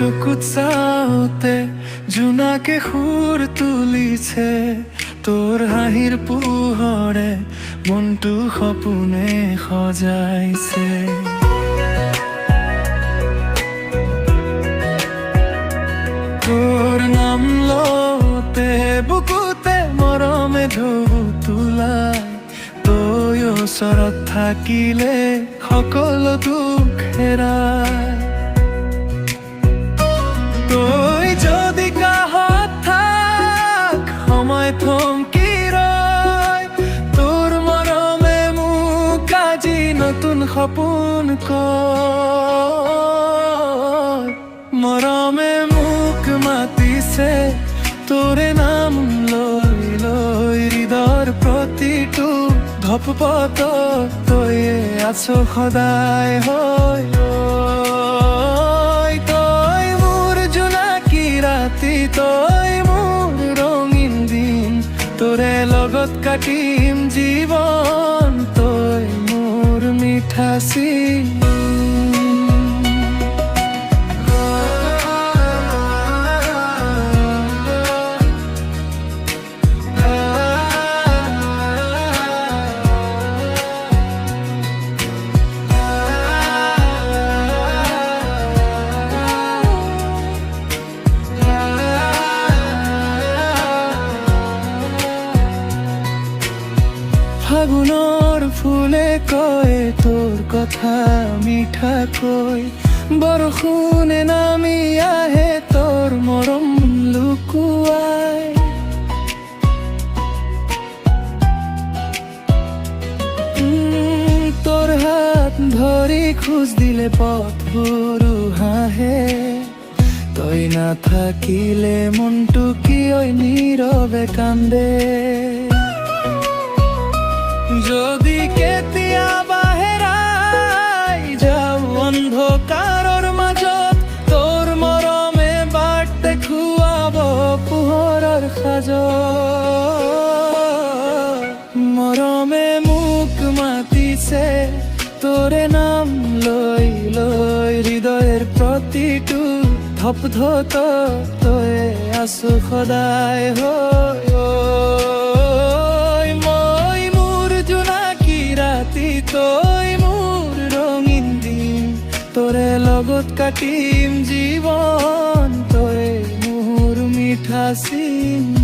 চকুত চাওঁতে জোনাকে সুৰ তুলিছে, তোৰ হাঁহিৰ পোহৰে মনটো সপোনে সজাইছে। তোৰ নাম লওঁতে বুকুতে মৰমে ঢৌ তোলাই, তই ওচৰত থাকিলে সকলো দুখ হেৰাই। তই যদি কাষত থাক সময় থমকি ৰয়, তোৰ মৰমে মোক আজি নতুন সপোন কয়। মৰমে মোক মাতিছে তোৰে নাম লৈ লৈ, হৃদয়ৰ প্ৰতিটো ধপপত তয়ে আছ সদায় হৈ। তই মোৰ জোনাকী ৰাতি, তই মোৰ ৰঙীন দিন, তোৰে লগত কাটিম জীৱন, তই মোৰ মিঠা চিন। ফাগুনৰ ফুলে কয় তোৰ কথা মিঠাকৈ, বৰষুণে নামি আহে তোৰ মৰম লুকুৱাই। তোৰ হাত ধৰি খোজ দিলে পথবোৰো হাঁহে, তই নাথাকিলে মনটো কিয় নীৰৱে কান্দে। যদি কেতিয়াবা হেৰাই যাওঁ অন্ধকাৰৰ মাজত, তোৰ মৰমে বাট দেখুৱাব পোহৰৰ সাজত। মৰমে মোক মাতিছে তোৰে নাম লৈ লৈ, হৃদয়ৰ প্ৰতিটো ধপধপ তয়ে আছ সদায় হৈ। তই মোৰ ৰঙীন দিন, তোৰে লগত কাটিম জীৱন, তই মোৰ মিঠা চিন।